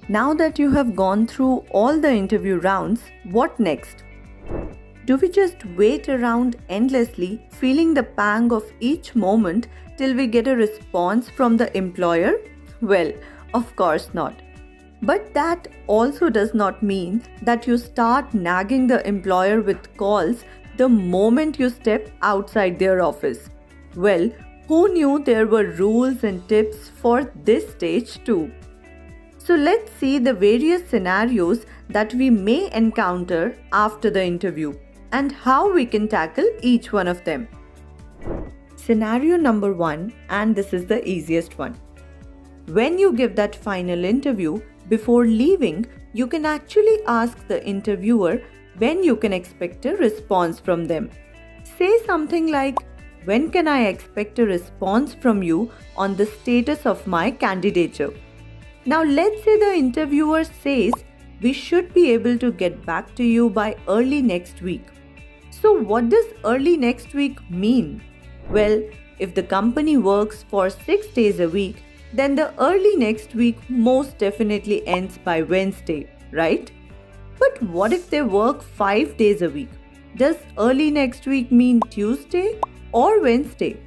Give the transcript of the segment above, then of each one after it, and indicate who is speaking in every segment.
Speaker 1: Now that you have gone through all the interview rounds, what next? Do we just wait around endlessly, feeling the pang of each moment till we get a response from the employer? Well, of course not. But that also does not mean that you start nagging the employer with calls the moment you step outside their office. Well, who knew there were rules and tips for this stage too? So let's see the various scenarios that we may encounter after the interview and how we can tackle each one of them. Scenario number 1, and this is the easiest one. When you give that final interview, before leaving, you can actually ask the interviewer when you can expect a response from them. Say something like, "When can I expect a response from you on the status of my candidature?" Now let's say the interviewer says, "We should be able to get back to you by early next week." So what does early next week mean? Well, if the company works for 6 days a week, then the early next week most definitely ends by Wednesday, right? But what if they work 5 days a week? Does early next week mean Tuesday or Wednesday?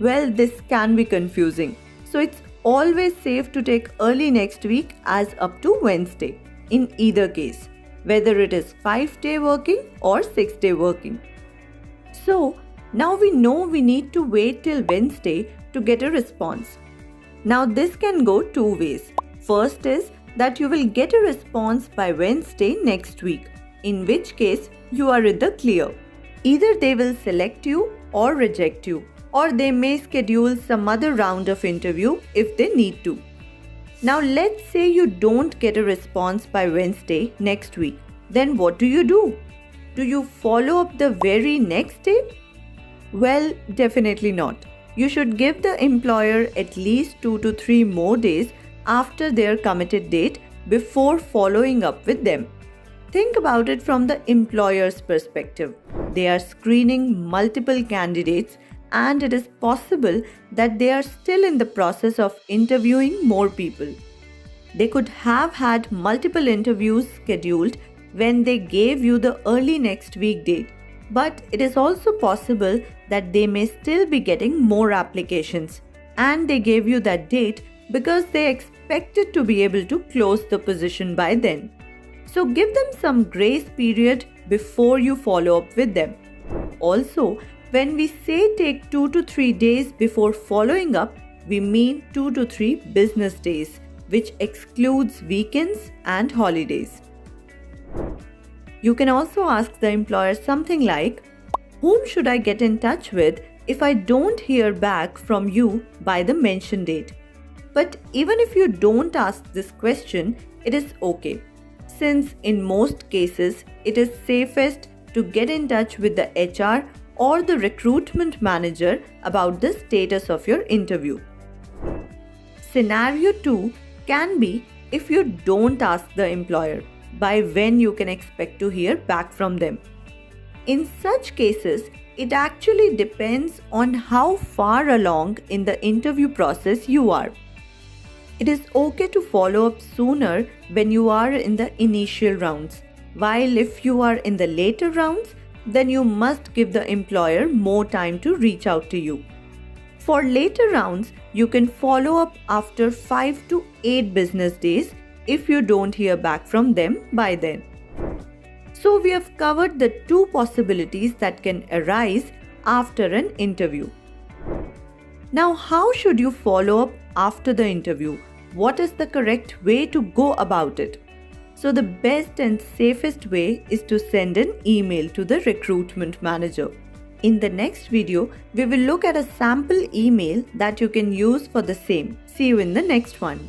Speaker 1: Well, this can be confusing. So it's always safe to take early next week as up to Wednesday in either case, whether it is 5-day working or 6-day working. So now we know we need to wait till Wednesday to get a response. Now this can go two ways. First is that you will get a response by Wednesday next week, in which case you are in the clear. Either they will select you or reject you, or they may schedule some other round of interview if they need to. Now let's say you don't get a response by Wednesday next week. Then what do? Do you follow up the very next day? Well, definitely not. You should give the employer at least 2 to 3 more days after their committed date before following up with them. Think about it from the employer's perspective. They are screening multiple candidates, and it is possible that they are still in the process of interviewing more people. They could have had multiple interviews scheduled when they gave you the early next week date, but it is also possible that they may still be getting more applications, and they gave you that date because they expected to be able to close the position by then. So give them some grace period before you follow up with them. Also, when we say take 2 to 3 days before following up, we mean 2 to 3 business days, which excludes weekends and holidays. You can also ask the employer something like, "Whom should I get in touch with if I don't hear back from you by the mentioned date?" But even if you don't ask this question, it is okay, since in most cases it is safest to get in touch with the HR or the recruitment manager about the status of your interview. Scenario 2 can be if you don't ask the employer by when you can expect to hear back from them. In such cases, it actually depends on how far along in the interview process you are. It is okay to follow up sooner when you are in the initial rounds, while if you are in the later rounds, then you must give the employer more time to reach out to you. For later rounds, you can follow up after 5 to 8 business days if you don't hear back from them by then. So we have covered the 2 possibilities that can arise after an interview. Now, how should you follow up after the interview? What is the correct way to go about it? So the best and safest way is to send an email to the recruitment manager. In the next video, we will look at a sample email that you can use for the same. See you in the next one.